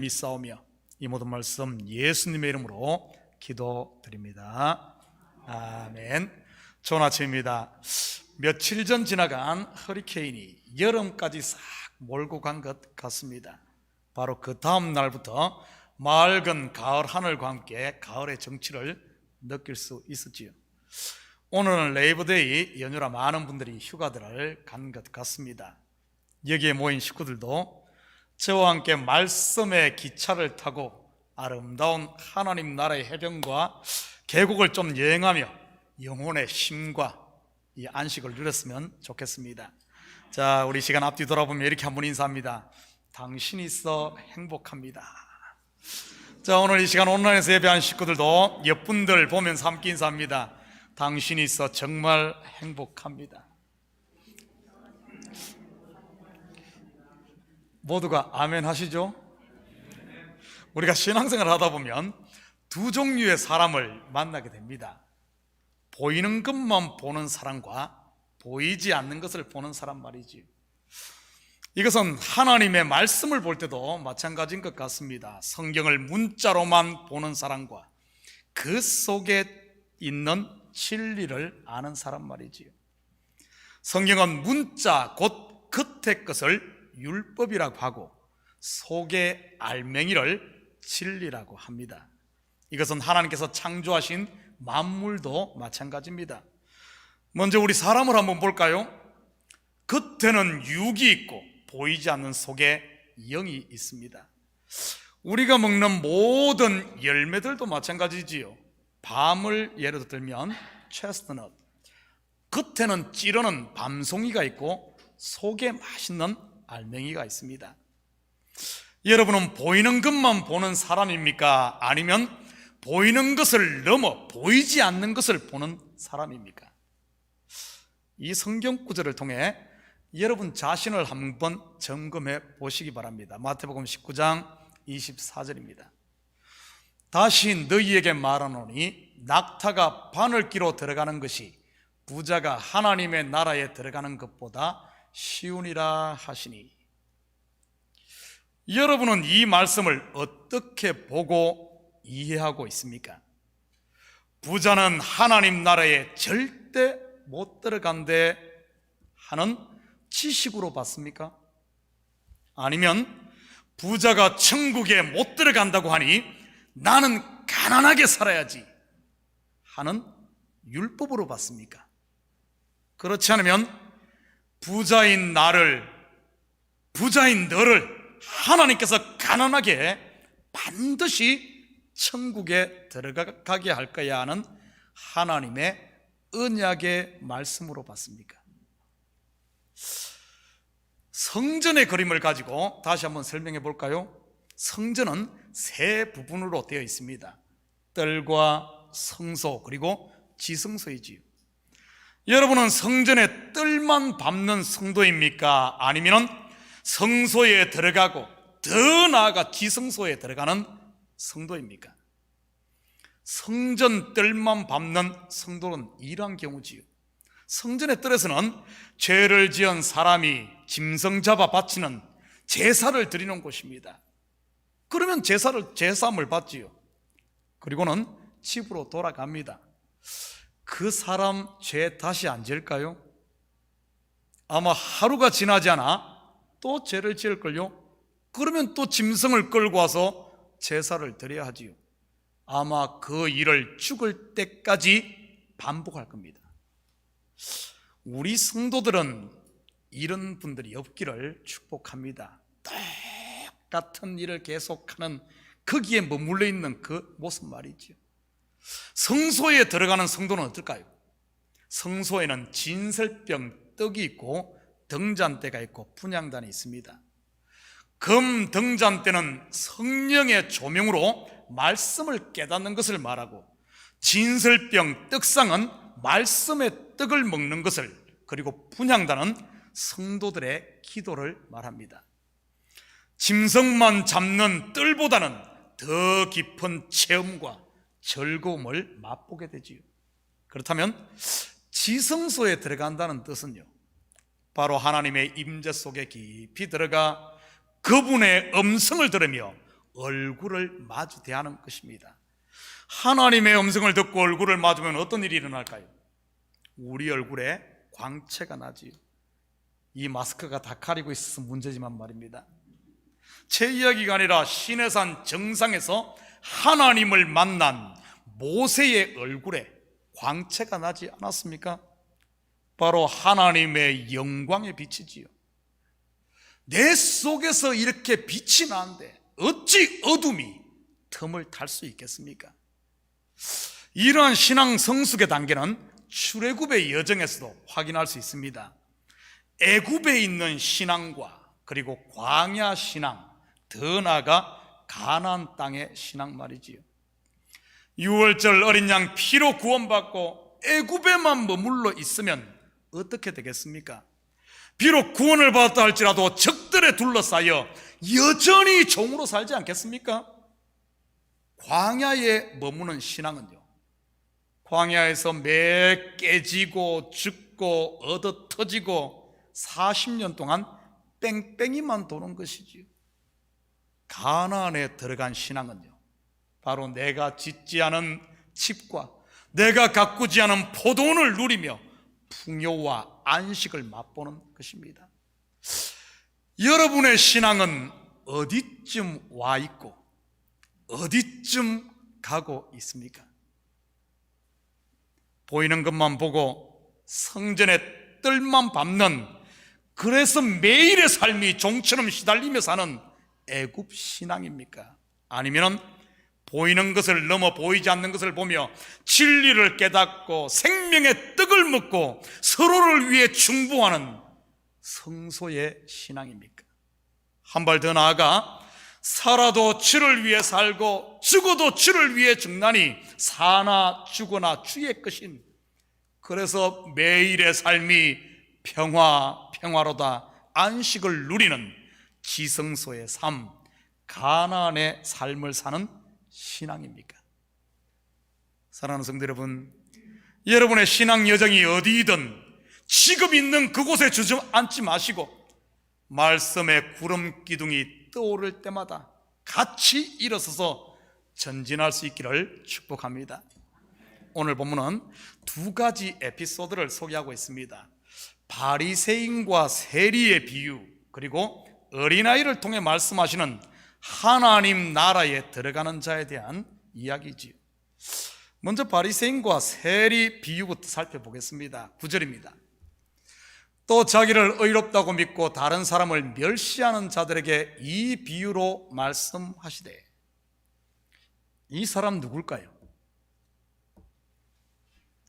믿사오며 이 모든 말씀 예수님의 이름으로 기도드립니다. 아멘. 좋은 아침입니다. 며칠 전 지나간 허리케인이 여름까지 싹 몰고 간 것 같습니다. 바로 그 다음 날부터 맑은 가을 하늘과 함께 가을의 정취를 느낄 수 있었지요. 오늘은 레이버데이 연휴라 많은 분들이 휴가들을 간 것 같습니다. 여기에 모인 식구들도 저와 함께 말씀의 기차를 타고 아름다운 하나님 나라의 해변과 계곡을 좀 여행하며 영혼의 쉼과 이 안식을 누렸으면 좋겠습니다. 자, 우리 시간 앞뒤 돌아보면 이렇게 한번 인사합니다. 당신이 있어 행복합니다. 자, 오늘 이 시간 온라인에서 예배한 식구들도 옆분들 보면서 함께 인사합니다. 당신이 있어 정말 행복합니다. 모두가 아멘 하시죠? 우리가 신앙생활을 하다 보면 두 종류의 사람을 만나게 됩니다. 보이는 것만 보는 사람과 보이지 않는 것을 보는 사람 말이지. 이것은 하나님의 말씀을 볼 때도 마찬가지인 것 같습니다. 성경을 문자로만 보는 사람과 그 속에 있는 진리를 아는 사람 말이지요. 성경은 문자 곧 겉의 것을 율법이라고 하고 속의 알맹이를 진리라고 합니다. 이것은 하나님께서 창조하신 만물도 마찬가지입니다. 먼저 우리 사람을 한번 볼까요? 겉에는 육이 있고 보이지 않는 속에 영이 있습니다. 우리가 먹는 모든 열매들도 마찬가지지요. 밤을 예를 들면 체스트넛, 겉에는 찌르는 밤송이가 있고 속에 맛있는 알맹이가 있습니다. 여러분은 보이는 것만 보는 사람입니까? 아니면 보이는 것을 넘어 보이지 않는 것을 보는 사람입니까? 이 성경 구절을 통해 여러분 자신을 한번 점검해 보시기 바랍니다. 마태복음 19장 24절입니다. 다시 너희에게 말하노니 낙타가 바늘귀로 들어가는 것이 부자가 하나님의 나라에 들어가는 것보다 쉬우니라 하시니. 여러분은 이 말씀을 어떻게 보고 이해하고 있습니까? 부자는 하나님 나라에 절대 못 들어간대 하는 지식으로 봤습니까? 아니면 부자가 천국에 못 들어간다고 하니 나는 가난하게 살아야지 하는 율법으로 봤습니까? 그렇지 않으면 부자인 나를, 부자인 너를 하나님께서 가난하게 반드시 천국에 들어가게 할 거야 하는 하나님의 언약의 말씀으로 봤습니까? 성전의 그림을 가지고 다시 한번 설명해 볼까요? 성전은 세 부분으로 되어 있습니다. 뜰과 성소 그리고 지성소이지요. 여러분은 성전의 뜰만 밟는 성도입니까? 아니면 성소에 들어가고 더 나아가 지성소에 들어가는 성도입니까? 성전 뜰만 밟는 성도는 이러한 경우지요. 성전의 뜰에서는 죄를 지은 사람이 짐승 잡아 바치는 제사를 드리는 곳입니다. 그러면 제사함을 받지요. 그리고는 집으로 돌아갑니다. 그 사람 죄 다시 안 지을까요? 아마 하루가 지나지 않아 또 죄를 지을걸요? 그러면 또 짐승을 끌고 와서 제사를 드려야 하지요. 아마 그 일을 죽을 때까지 반복할 겁니다. 우리 성도들은 이런 분들이 없기를 축복합니다. 똑같은 일을 계속하는 거기에 머물러 있는 그 모습 말이죠. 성소에 들어가는 성도는 어떨까요? 성소에는 진설병 떡이 있고 등잔대가 있고 분향단이 있습니다. 금 등잔대는 성령의 조명으로 말씀을 깨닫는 것을 말하고, 진설병 떡상은 말씀의 떡을 먹는 것을, 그리고 분향단은 성도들의 기도를 말합니다. 짐승만 잡는 뜰보다는 더 깊은 체험과 즐거움을 맛보게 되지요. 그렇다면 지성소에 들어간다는 뜻은요, 바로 하나님의 임재 속에 깊이 들어가 그분의 음성을 들으며 얼굴을 마주 대하는 것입니다. 하나님의 음성을 듣고 얼굴을 마주면 어떤 일이 일어날까요? 우리 얼굴에 광채가 나지요. 이 마스크가 다 가리고 있어서 문제지만 말입니다. 제 이야기가 아니라 시내산 정상에서 하나님을 만난 모세의 얼굴에 광채가 나지 않았습니까? 바로 하나님의 영광의 빛이지요. 내 속에서 이렇게 빛이 나는데 어찌 어둠이 틈을 탈 수 있겠습니까? 이러한 신앙 성숙의 단계는 출애굽의 여정에서도 확인할 수 있습니다. 애굽에 있는 신앙과 그리고 광야 신앙, 더 나아가 가나안 땅의 신앙 말이지요. 유월절 어린 양 피로 구원받고 애굽에만 머물러 있으면 어떻게 되겠습니까? 비록 구원을 받았다 할지라도 적들에 둘러싸여 여전히 종으로 살지 않겠습니까? 광야에 머무는 신앙은요, 광야에서 매 깨지고 죽고 얻어 터지고 40년 동안 뺑뺑이만 도는 것이지요. 가나안에 들어간 신앙은요, 바로 내가 짓지 않은 칩과 내가 가꾸지 않은 포도원을 누리며 풍요와 안식을 맛보는 것입니다. 여러분의 신앙은 어디쯤 와 있고 어디쯤 가고 있습니까? 보이는 것만 보고 성전의 뜰만 밟는, 그래서 매일의 삶이 종처럼 시달리며 사는 애굽 신앙입니까? 아니면 보이는 것을 넘어 보이지 않는 것을 보며 진리를 깨닫고 생명의 떡을 먹고 서로를 위해 충보하는 성소의 신앙입니까? 한 발 더 나아가 살아도 주를 위해 살고 죽어도 주를 위해 죽나니 사나 죽어나 주의 것인, 그래서 매일의 삶이 평화로다 안식을 누리는 지성소의 삶, 가나안의 삶을 사는 신앙입니까? 사랑하는 성도 여러분, 여러분의 신앙 여정이 어디이든 지금 있는 그곳에 주저앉지 마시고 말씀의 구름 기둥이 떠오를 때마다 같이 일어서서 전진할 수 있기를 축복합니다. 오늘 본문은 두 가지 에피소드를 소개하고 있습니다. 바리새인과 세리의 비유, 그리고 어린아이를 통해 말씀하시는 하나님 나라에 들어가는 자에 대한 이야기지요. 먼저 바리새인과 세리 비유부터 살펴보겠습니다. 9절입니다. 또 자기를 의롭다고 믿고 다른 사람을 멸시하는 자들에게 이 비유로 말씀하시되. 이 사람 누굴까요?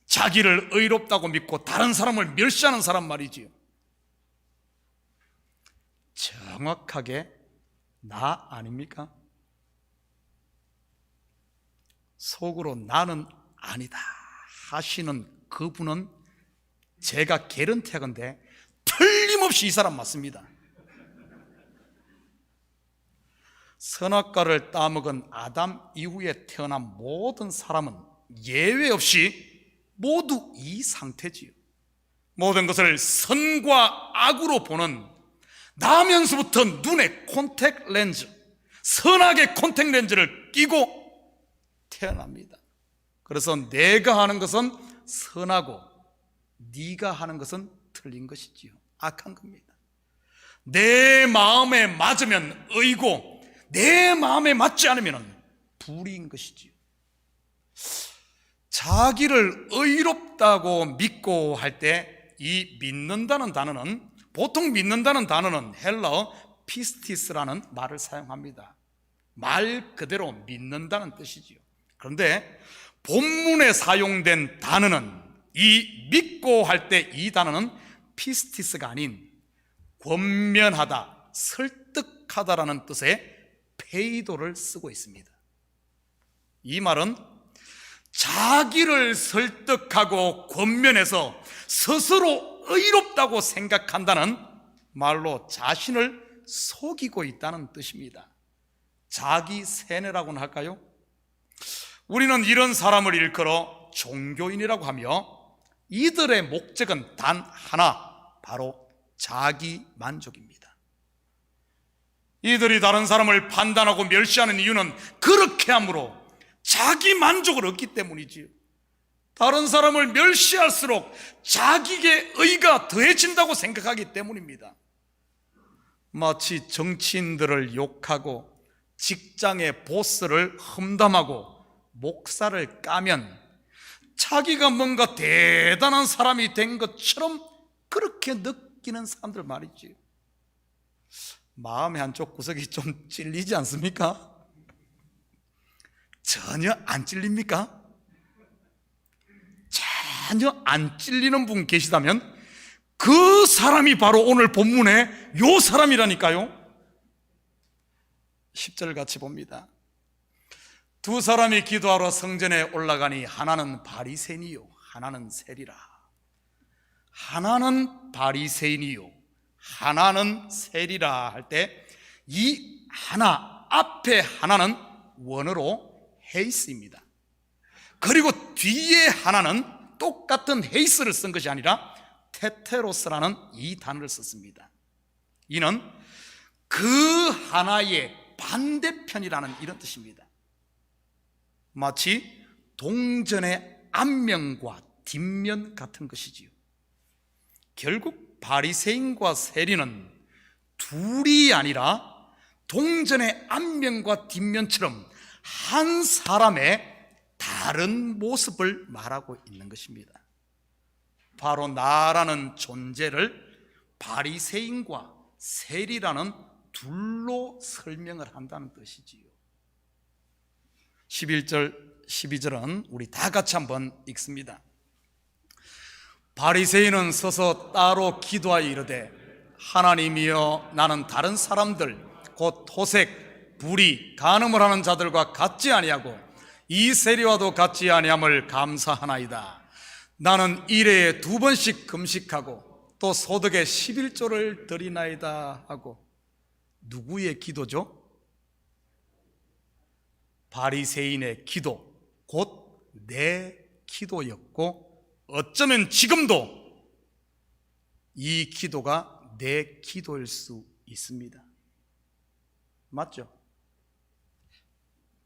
자기를 의롭다고 믿고 다른 사람을 멸시하는 사람 말이지요. 정확하게 나 아닙니까? 속으로 나는 아니다 하시는 그분은 제가 개런태건데 틀림없이 이 사람 맞습니다. 선악과를 따먹은 아담 이후에 태어난 모든 사람은 예외 없이 모두 이 상태지요. 모든 것을 선과 악으로 보는, 나면서부터 눈에 콘택 렌즈, 선악의 콘택 렌즈를 끼고 태어납니다. 그래서 내가 하는 것은 선하고 네가 하는 것은 틀린 것이지요. 악한 겁니다. 내 마음에 맞으면 의고 내 마음에 맞지 않으면 불의인 것이지요. 자기를 의롭다고 믿고 할 때 이 믿는다는 단어는, 보통 믿는다는 단어는 헬라어 피스티스라는 말을 사용합니다. 말 그대로 믿는다는 뜻이지요. 그런데 본문에 사용된 단어는, 이 믿고 할 때 이 단어는 피스티스가 아닌 권면하다, 설득하다라는 뜻의 페이도를 쓰고 있습니다. 이 말은 자기를 설득하고 권면해서 스스로 의롭다고 생각한다는 말로 자신을 속이고 있다는 뜻입니다. 자기 세뇌라고는 할까요? 우리는 이런 사람을 일컬어 종교인이라고 하며 이들의 목적은 단 하나, 바로 자기 만족입니다. 이들이 다른 사람을 판단하고 멸시하는 이유는 그렇게 함으로 자기 만족을 얻기 때문이지요. 다른 사람을 멸시할수록 자기의 의가 더해진다고 생각하기 때문입니다. 마치 정치인들을 욕하고 직장의 보스를 험담하고 목사를 까면 자기가 뭔가 대단한 사람이 된 것처럼 그렇게 느끼는 사람들 말이지. 마음의 한쪽 구석이 좀 찔리지 않습니까? 전혀 안 찔립니까? 전혀 안 찔리는 분 계시다면 그 사람이 바로 오늘 본문의 요 사람이라니까요. 10절 같이 봅니다. 두 사람이 기도하러 성전에 올라가니 하나는 바리새인이요 하나는 세리라. 하나는 바리새인이요 하나는 세리라 할 때 이 하나 앞에 하나는 원어로 헤이스입니다. 그리고 뒤에 하나는 똑같은 헤이스를 쓴 것이 아니라 테테로스라는 이 단어를 썼습니다. 이는 그 하나의 반대편이라는 이런 뜻입니다. 마치 동전의 앞면과 뒷면 같은 것이지요. 결국 바리새인과 세리는 둘이 아니라 동전의 앞면과 뒷면처럼 한 사람의 다른 모습을 말하고 있는 것입니다. 바로 나라는 존재를 바리새인과 세리라는 둘로 설명을 한다는 뜻이지요. 11절, 12절은 우리 다 같이 한번 읽습니다. 바리새인은 서서 따로 기도하여 이르되 하나님이여 나는 다른 사람들 곧 토색, 불의, 간음을 하는 자들과 같지 아니하고 이 세리와도 같지 아니함을 감사하나이다. 나는 일회에 2번씩 금식하고 또 소득의 11조를 드리나이다 하고. 누구의 기도죠? 바리새인의 기도, 곧 내 기도였고 어쩌면 지금도 이 기도가 내 기도일 수 있습니다. 맞죠?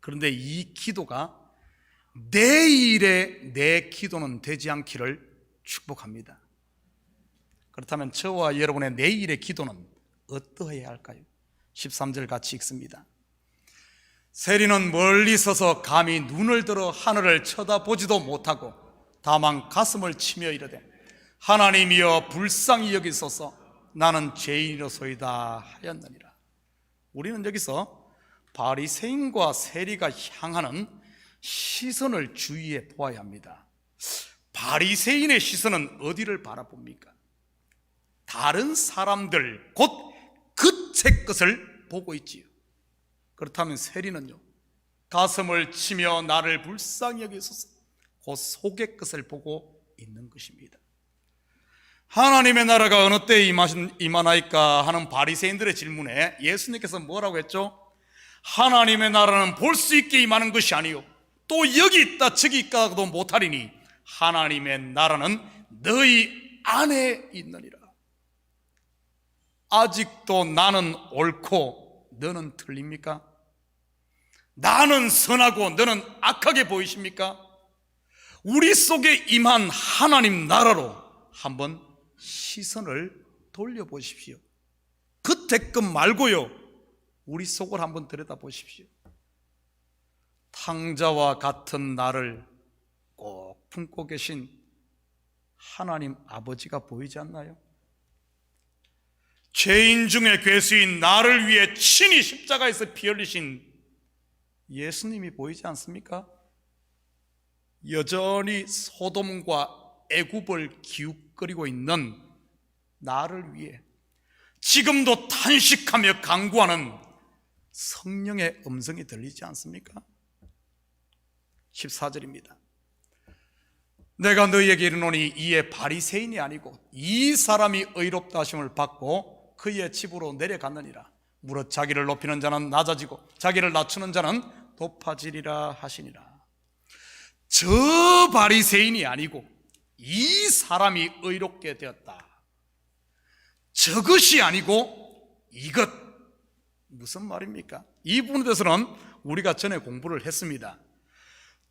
그런데 이 기도가 내일의 내 기도는 되지 않기를 축복합니다. 그렇다면 저와 여러분의 내일의 기도는 어떠해야 할까요? 13절 같이 읽습니다. 세리는 멀리 서서 감히 눈을 들어 하늘을 쳐다보지도 못하고 다만 가슴을 치며 이르되 하나님이여 불쌍히 여기소서 나는 죄인이로소이다 하였느니라. 우리는 여기서 바리새인과 세리가 향하는 시선을 주의해 보아야 합니다. 바리새인의 시선은 어디를 바라봅니까? 다른 사람들 곧 그책 것을 보고 있지요. 그렇다면 세리는요, 가슴을 치며 나를 불쌍히 여기소서 그 속의 것을 보고 있는 것입니다. 하나님의 나라가 어느 때에 임하나이까 하는 바리새인들의 질문에 예수님께서 뭐라고 했죠? 하나님의 나라는 볼 수 있게 임하는 것이 아니요 또 여기 있다 저기 있다도 못하리니 하나님의 나라는 너희 안에 있느니라. 아직도 나는 옳고 너는 틀립니까? 나는 선하고 너는 악하게 보이십니까? 우리 속에 임한 하나님 나라로 한번 시선을 돌려보십시오. 그 댓금 말고요, 우리 속을 한번 들여다보십시오. 탕자와 같은 나를 꼭 품고 계신 하나님 아버지가 보이지 않나요? 죄인 중에 괴수인 나를 위해 친히 십자가에서 피 흘리신 예수님이 보이지 않습니까? 여전히 소돔과 애굽을 기웃거리고 있는 나를 위해 지금도 탄식하며 간구하는 성령의 음성이 들리지 않습니까? 14절입니다. 내가 너희에게 이르노니 이에 바리새인이 아니고 이 사람이 의롭다 하심을 받고 그의 집으로 내려갔느니라. 무릇 자기를 높이는 자는 낮아지고 자기를 낮추는 자는 높아지리라 하시니라. 저 바리새인이 아니고 이 사람이 의롭게 되었다. 저것이 아니고 이것, 무슨 말입니까? 이 부분에 대해서는 우리가 전에 공부를 했습니다.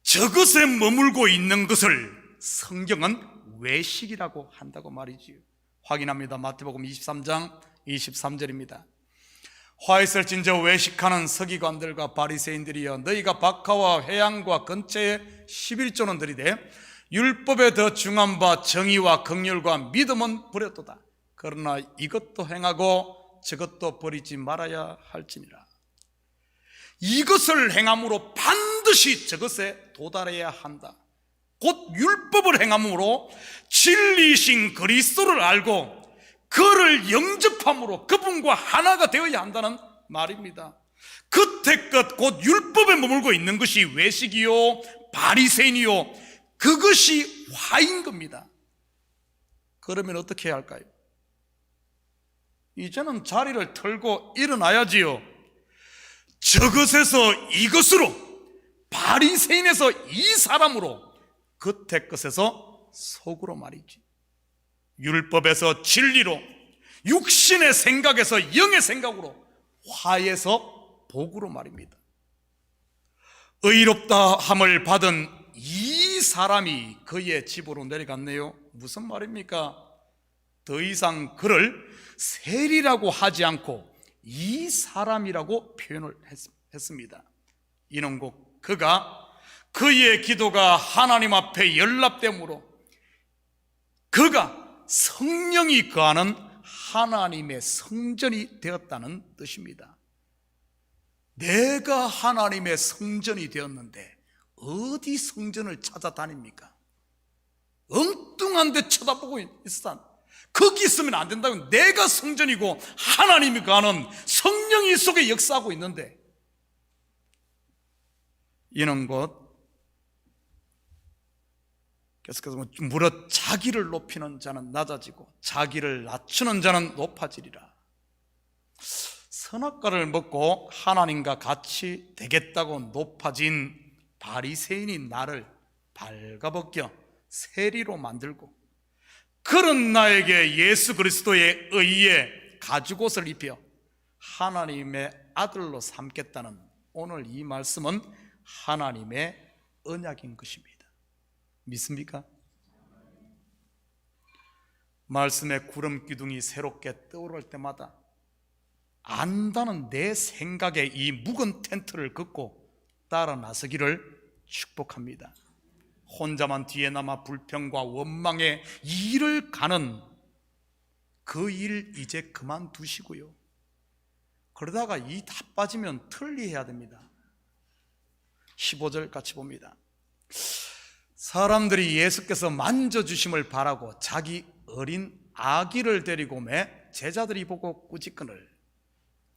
저것에 머물고 있는 것을 성경은 외식이라고 한다고 말이지요. 확인합니다. 마태복음 23장 23절입니다. 화 있을진저 외식하는 서기관들과 바리새인들이여, 너희가 박하와 회양과 근처에 11조는 들이되 율법에 더 중한 바 정의와 긍휼과 믿음은 버렸도다. 그러나 이것도 행하고 저것도 버리지 말아야 할지니라. 이것을 행함으로 반드시 저것에 도달해야 한다. 곧 율법을 행함으로 진리이신 그리스도를 알고 그를 영접함으로 그분과 하나가 되어야 한다는 말입니다. 그때껏 곧 율법에 머물고 있는 것이 외식이요 바리새인이요, 그것이 화인 겁니다. 그러면 어떻게 해야 할까요? 이제는 자리를 털고 일어나야지요. 저것에서 이것으로, 바리새인에서 이 사람으로, 겉의 것에서 속으로 말이지. 율법에서 진리로, 육신의 생각에서 영의 생각으로, 화에서 복으로 말입니다. 의롭다 함을 받은 이 사람이 그의 집으로 내려갔네요. 무슨 말입니까? 더 이상 그를 세리라고 하지 않고 이 사람이라고 표현을 했습니다. 이는 곧 그의 기도가 하나님 앞에 연락됨으로 그가 성령이 거하는 하나님의 성전이 되었다는 뜻입니다. 내가 하나님의 성전이 되었는데 어디 성전을 찾아다닙니까? 엉뚱한 데 쳐다보고 있어. 거기 있으면 안 된다고. 내가 성전이고 하나님이 거하는 성령이 속에 역사하고 있는데, 이는 곧 계속해서 무릇 자기를 높이는 자는 낮아지고 자기를 낮추는 자는 높아지리라. 선악과를 먹고 하나님과 같이 되겠다고 높아진 바리새인이 나를 발가벗겨 세리로 만들고 그런 나에게 예수 그리스도의 의에 가죽옷을 입혀 하나님의 아들로 삼겠다는 오늘 이 말씀은 하나님의 언약인 것입니다. 믿습니까? 말씀의 구름 기둥이 새롭게 떠오를 때마다 안다는 내 생각에 이 묵은 텐트를 긋고 따라 나서기를 축복합니다. 혼자만 뒤에 남아 불평과 원망의 일을 가는 그 일 이제 그만두시고요. 그러다가 이 다 빠지면 틀리해야 됩니다. 15절 같이 봅니다. 사람들이 예수께서 만져주심을 바라고 자기 어린 아기를 데리고 오매 제자들이 보고 꾸짖거늘.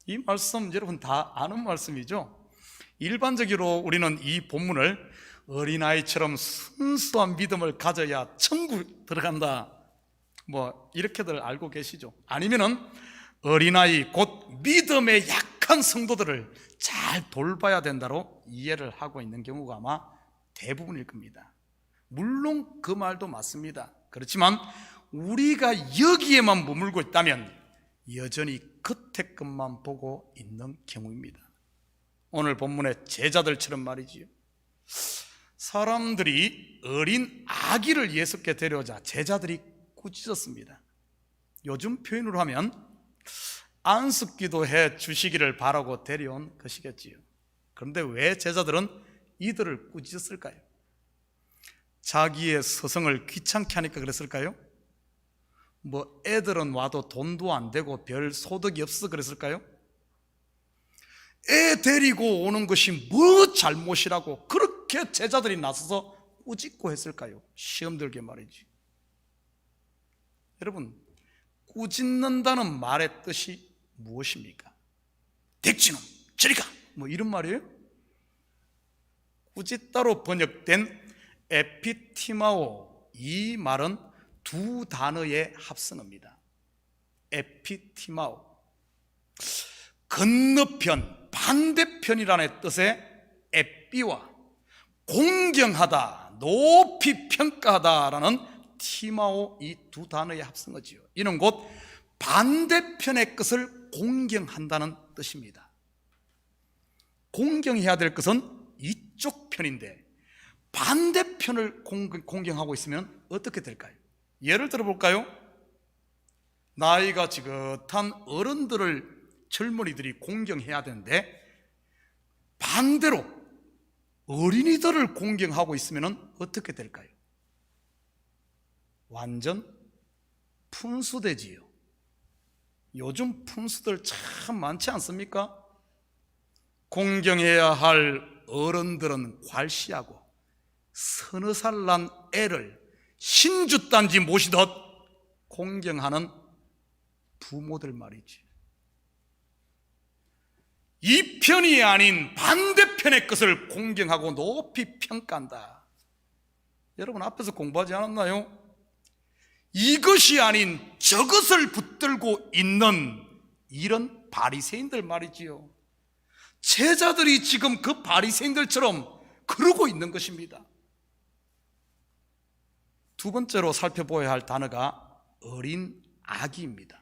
이 말씀 여러분 다 아는 말씀이죠. 일반적으로 우리는 이 본문을 어린아이처럼 순수한 믿음을 가져야 천국 들어간다, 뭐 이렇게들 알고 계시죠. 아니면은 어린아이 곧 믿음의 약한 성도들을 잘 돌봐야 된다로 이해를 하고 있는 경우가 아마 대부분일 겁니다. 물론 그 말도 맞습니다. 그렇지만 우리가 여기에만 머물고 있다면 여전히 겉의 것만 보고 있는 경우입니다. 오늘 본문의 제자들처럼 말이지요. 사람들이 어린 아기를 예수께 데려오자 제자들이 꾸짖었습니다. 요즘 표현으로 하면 안숙기도 해 주시기를 바라고 데려온 것이겠지요. 그런데 왜 제자들은 이들을 꾸짖었을까요? 자기의 서성을 귀찮게 하니까 그랬을까요? 뭐 애들은 와도 돈도 안 되고 별 소득이 없어 그랬을까요? 애 데리고 오는 것이 뭐 잘못이라고 그렇게 제자들이 나서서 꾸짖고 했을까요? 시험 들게 말이지. 여러분, 꾸짖는다는 말의 뜻이 무엇입니까? 댁지놈 저리가 뭐 이런 말이에요? 꾸짖다로 번역된 에피티마오, 이 말은 두 단어의 합성어입니다. 에피티마오, 건너편, 반대편이라는 뜻의 에피와 공경하다, 높이 평가하다라는 티마오, 이 두 단어의 합성어지요. 이는 곧 반대편의 것을 공경한다는 뜻입니다. 공경해야 될 것은 이쪽 편인데 반대편을 공경하고 있으면 어떻게 될까요? 예를 들어 볼까요? 나이가 지긋한 어른들을 젊은이들이 공경해야 되는데 반대로 어린이들을 공경하고 있으면 어떻게 될까요? 완전 푼수되지요. 요즘 푼수들 참 많지 않습니까? 공경해야 할 어른들은 괄시하고 서너 살 난 애를 신주단지 모시듯 공경하는 부모들 말이지. 이 편이 아닌 반대편의 것을 공경하고 높이 평가한다. 여러분 앞에서 공부하지 않았나요? 이것이 아닌 저것을 붙들고 있는 이런 바리새인들 말이지요. 제자들이 지금 그 바리새인들처럼 그러고 있는 것입니다. 두 번째로 살펴보아야 할 단어가 어린 아기입니다.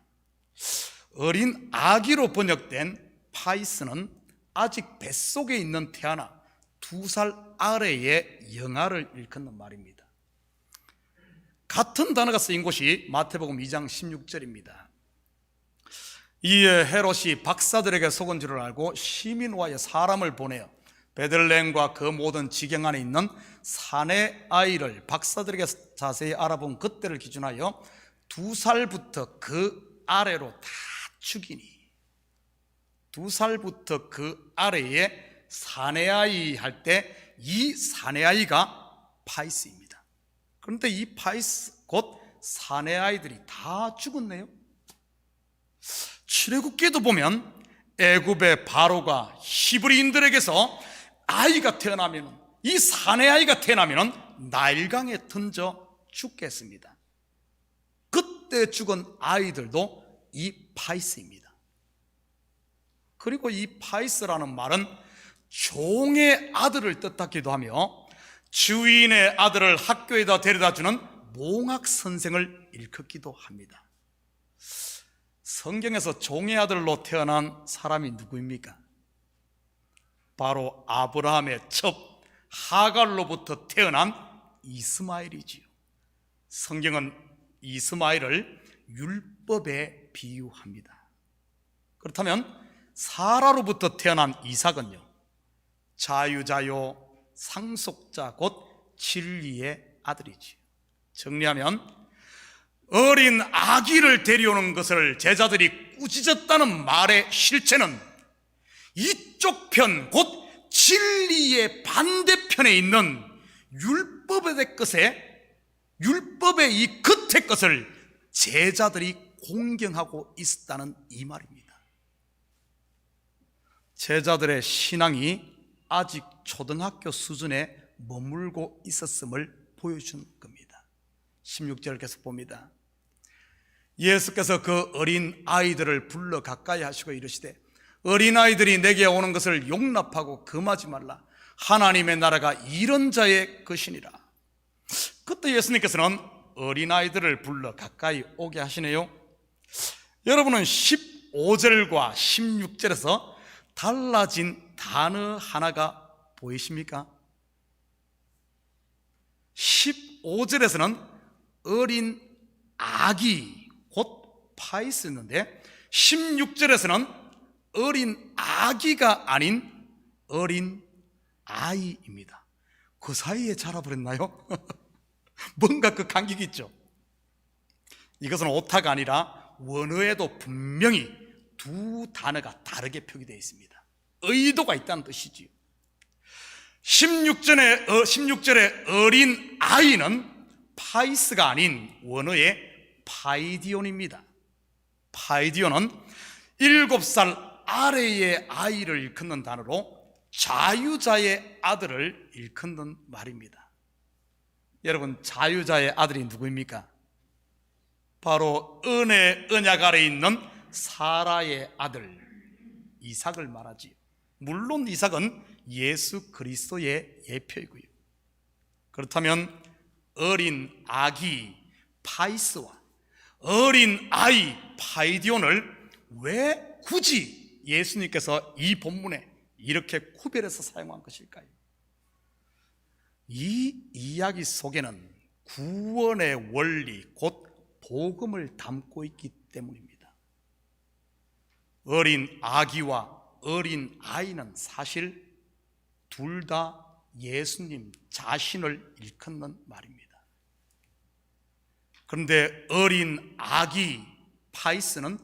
어린 아기로 번역된 파이스는 아직 뱃속에 있는 태아나 2살 아래의 영아를 일컫는 말입니다. 같은 단어가 쓰인 곳이 마태복음 2장 16절입니다. 이에 헤롯이 박사들에게 속은 줄을 알고 시민와의 사람을 보내어 베들레헴과 그 모든 지경 안에 있는 사내 아이를 박사들에게 자세히 알아본 그때를 기준하여 2살부터 그 아래로 다 죽이니, 2살부터 그 아래에 사내아이 할 때 이 사내아이가 파이스입니다. 그런데 이 파이스 곧 사내아이들이 다 죽었네요. 출애굽기에도 보면 애굽의 바로가 히브리인들에게서 아이가 태어나면, 이 사내아이가 태어나면 나일강에 던져 죽겠습니다. 그때 죽은 아이들도 이 파이스입니다. 그리고 이 파이스라는 말은 종의 아들을 뜻하기도 하며 주인의 아들을 학교에다 데려다 주는 몽학 선생을 일컫기도 합니다. 성경에서 종의 아들로 태어난 사람이 누구입니까? 바로 아브라함의 첩 하갈로부터 태어난 이스마엘이지요. 성경은 이스마엘을 율법에 비유합니다. 그렇다면 사라로부터 태어난 이삭은요, 자유자요 상속자 곧 진리의 아들이지요. 정리하면 어린 아기를 데려오는 것을 제자들이 꾸짖었다는 말의 실체는 이쪽 편 곧 진리의 반대편에 있는 율법의 이 겉의 것을 제자들이 공경하고 있었다는 이 말입니다. 제자들의 신앙이 아직 초등학교 수준에 머물고 있었음을 보여준 겁니다. 16절 계속 봅니다. 예수께서 그 어린 아이들을 불러 가까이 하시고 이르시되 어린아이들이 내게 오는 것을 용납하고 금하지 말라. 하나님의 나라가 이런 자의 것이니라. 그때 예수님께서는 어린아이들을 불러 가까이 오게 하시네요. 여러분은 15절과 16절에서 달라진 단어 하나가 보이십니까? 15절에서는 어린 아기 곧 파이스였는데 16절에서는 어린 아기가 아닌 어린 아이입니다. 그 사이에 자라버렸나요? 뭔가 그 간격이 있죠. 이것은 오타가 아니라 원어에도 분명히 두 단어가 다르게 표기되어 있습니다. 의도가 있다는 뜻이지요. 16절의 어린 아이는 파이스가 아닌 원어의 파이디온입니다. 파이디온은 7살 아래의 아이를 일컫는 단어로 자유자의 아들을 일컫는 말입니다. 여러분, 자유자의 아들이 누구입니까? 바로 은혜 언약 아래 있는 사라의 아들 이삭을 말하지요. 물론 이삭은 예수 그리스도의 예표이고요. 그렇다면 어린 아기 파이스와 어린 아이 파이디온을 왜 굳이 예수님께서 이 본문에 이렇게 구별해서 사용한 것일까요? 이 이야기 속에는 구원의 원리, 곧 복음을 담고 있기 때문입니다. 어린 아기와 어린 아이는 사실 둘 다 예수님 자신을 일컫는 말입니다. 그런데 어린 아기 파이스는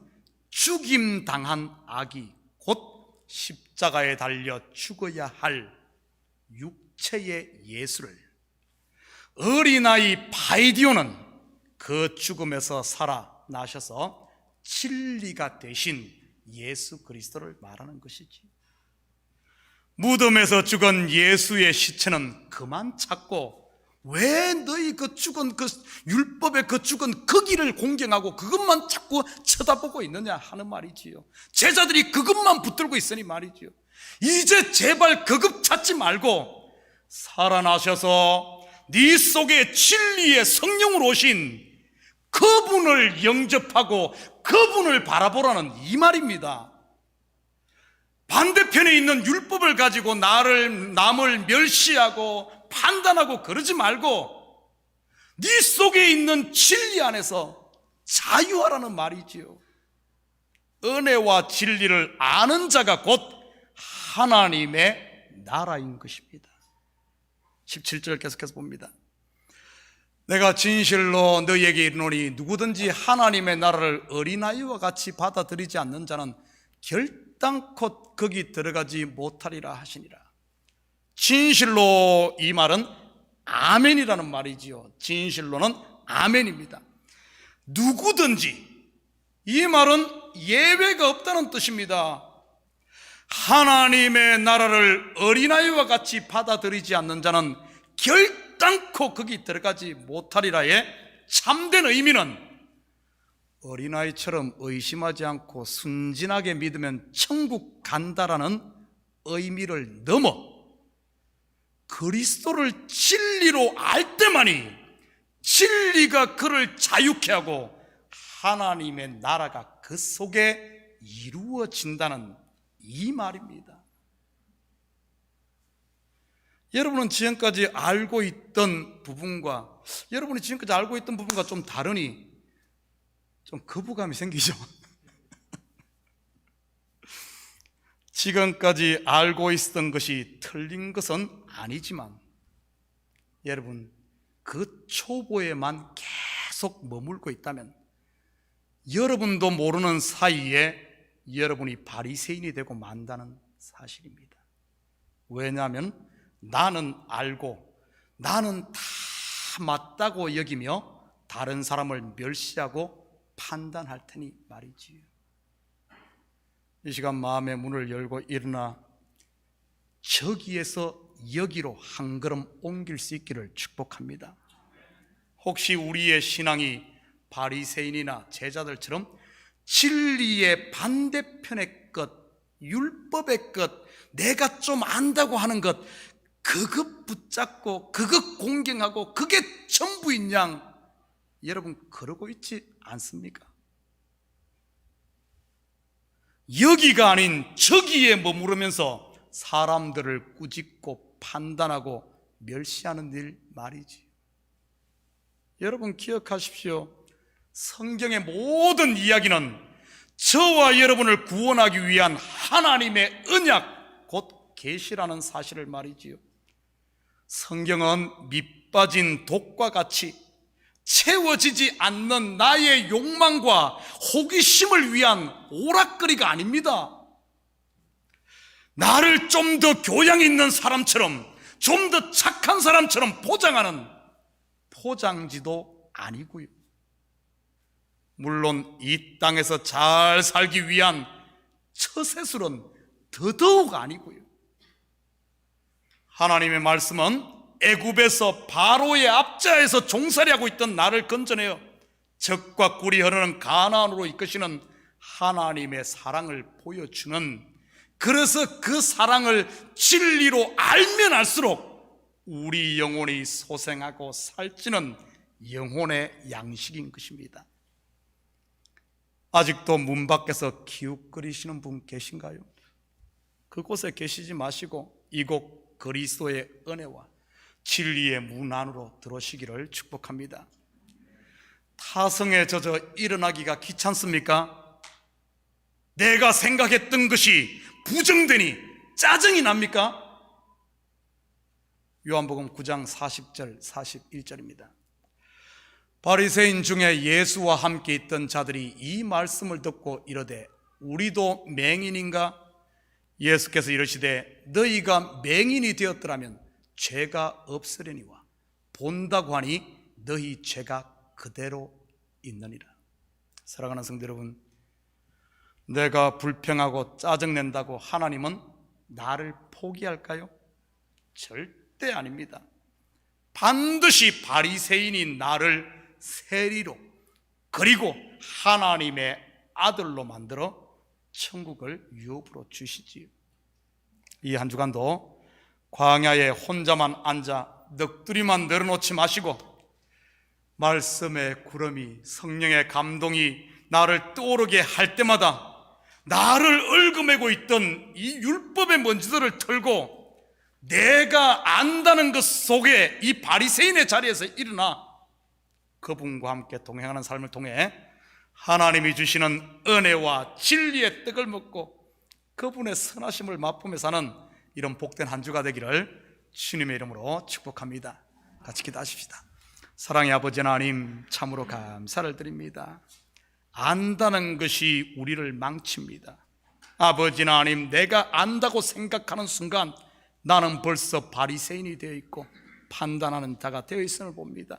죽임당한 아기, 곧 십자가에 달려 죽어야 할 육체의 예수를, 어린아이 파이디오는 그 죽음에서 살아나셔서 진리가 되신 예수 그리스도를 말하는 것이지. 무덤에서 죽은 예수의 시체는 그만 찾고 왜 너희 그 죽은 그 율법의 그 죽은 그 길을 공경하고 그것만 자꾸 쳐다보고 있느냐 하는 말이지요. 제자들이 그것만 붙들고 있으니 말이지요. 이제 제발 그것 찾지 말고 살아나셔서 네 속에 진리의 성령으로 오신 그분을 영접하고 그분을 바라보라는 이 말입니다. 반대편에 있는 율법을 가지고 남을 멸시하고 판단하고 그러지 말고 네 속에 있는 진리 안에서 자유하라는 말이지요. 은혜와 진리를 아는 자가 곧 하나님의 나라인 것입니다. 17절 계속해서 봅니다. 내가 진실로 너희에게 이르노니 누구든지 하나님의 나라를 어린아이와 같이 받아들이지 않는 자는 결단코 거기 들어가지 못하리라 하시니라. 진실로, 이 말은 아멘이라는 말이지요. 진실로는 아멘입니다. 누구든지, 이 말은 예외가 없다는 뜻입니다. 하나님의 나라를 어린아이와 같이 받아들이지 않는 자는 결단코 거기 들어가지 못하리라의 참된 의미는 어린아이처럼 의심하지 않고 순진하게 믿으면 천국 간다라는 의미를 넘어 그리스도를 진리로 알 때만이 진리가 그를 자유케 하고 하나님의 나라가 그 속에 이루어진다는 이 말입니다. 여러분은 지금까지 알고 있던 부분과 좀 다르니 좀 거부감이 생기죠. 지금까지 알고 있었던 것이 틀린 것은 아니지만 여러분, 그 초보에만 계속 머물고 있다면 여러분도 모르는 사이에 여러분이 바리새인이 되고 만다는 사실입니다. 왜냐하면 나는 알고 나는 다 맞다고 여기며 다른 사람을 멸시하고 판단할 테니 말이지요. 이 시간 마음의 문을 열고 일어나 저기에서 여기로 한 걸음 옮길 수 있기를 축복합니다. 혹시 우리의 신앙이 바리새인이나 제자들처럼 진리의 반대편의 것, 율법의 것, 내가 좀 안다고 하는 것, 그것 붙잡고 그것 공경하고 그게 전부인 양 여러분 그러고 있지 않습니까? 여기가 아닌 저기에 머무르면서 사람들을 꾸짖고 판단하고 멸시하는 일 말이지. 여러분 기억하십시오. 성경의 모든 이야기는 저와 여러분을 구원하기 위한 하나님의 언약, 곧 계시라는 사실을 말이지요. 성경은 밑빠진 독과 같이 채워지지 않는 나의 욕망과 호기심을 위한 오락거리가 아닙니다. 나를 좀 더 교양 있는 사람처럼, 좀 더 착한 사람처럼 포장하는 포장지도 아니고요. 물론 이 땅에서 잘 살기 위한 처세술은 더더욱 아니고요. 하나님의 말씀은 애굽에서 바로의 앞자에서 종살이하고 있던 나를 건져내어 젖과 꿀이 흐르는 가나안으로 이끄시는 하나님의 사랑을 보여주는, 그래서 그 사랑을 진리로 알면 알수록 우리 영혼이 소생하고 살찌는 영혼의 양식인 것입니다. 아직도 문 밖에서 기웃거리시는 분 계신가요? 그곳에 계시지 마시고 이곳 그리스도의 은혜와 진리의 문 안으로 들어오시기를 축복합니다. 타성에 젖어 일어나기가 귀찮습니까? 내가 생각했던 것이 부정되니 짜증이 납니까? 요한복음 9장 40절 41절입니다. 바리새인 중에 예수와 함께 있던 자들이 이 말씀을 듣고 이르되 우리도 맹인인가? 예수께서 이르시되 너희가 맹인이 되었더라면 죄가 없으려니와 본다고 하니 너희 죄가 그대로 있느니라. 사랑하는 성도 여러분, 내가 불평하고 짜증낸다고 하나님은 나를 포기할까요? 절대 아닙니다. 반드시 바리새인인 나를 세리로 그리고 하나님의 아들로 만들어 천국을 유업으로 주시지요. 이 한 주간도 광야에 혼자만 앉아 넋두리만 내려놓지 마시고 말씀의 구름이 성령의 감동이 나를 떠오르게 할 때마다 나를 얽어매고 있던 이 율법의 먼지들을 털고 내가 안다는 것 속에 이 바리새인의 자리에서 일어나 그분과 함께 동행하는 삶을 통해 하나님이 주시는 은혜와 진리의 떡을 먹고 그분의 선하심을 맛보며 사는 이런 복된 한 주가 되기를 주님의 이름으로 축복합니다. 같이 기도하십시다. 사랑의 아버지 하나님, 참으로 감사를 드립니다. 안다는 것이 우리를 망칩니다. 아버지 하나님, 내가 안다고 생각하는 순간 나는 벌써 바리새인이 되어 있고 판단하는 자가 되어 있음을 봅니다.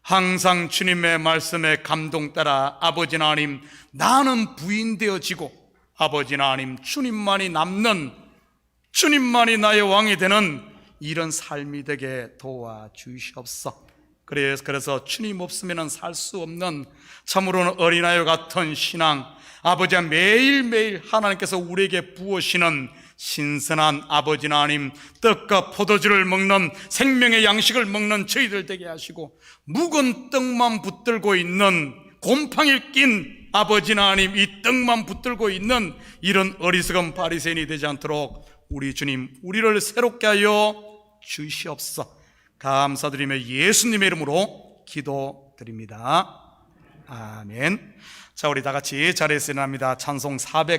항상 주님의 말씀에 감동 따라 아버지 하나님, 나는 부인되어지고 아버지 하나님, 주님만이 남는, 주님만이 나의 왕이 되는 이런 삶이 되게 도와주시옵소서. 그래서 주님 없으면 살 수 없는 참으로는 어린아이와 같은 신앙, 아버지와 매일매일 하나님께서 우리에게 부으시는 신선한 아버지 하나님, 떡과 포도주를 먹는 생명의 양식을 먹는 저희들 되게 하시고 묵은 떡만 붙들고 있는 곰팡이 낀 아버지 하나님, 이 떡만 붙들고 있는 이런 어리석은 바리새인이 되지 않도록 우리 주님, 우리를 새롭게 하여 주시옵소서. 감사드리며 예수님의 이름으로 기도드립니다. 아멘. 자, 우리 다 같이 자리에서 일어납니다. 찬송 400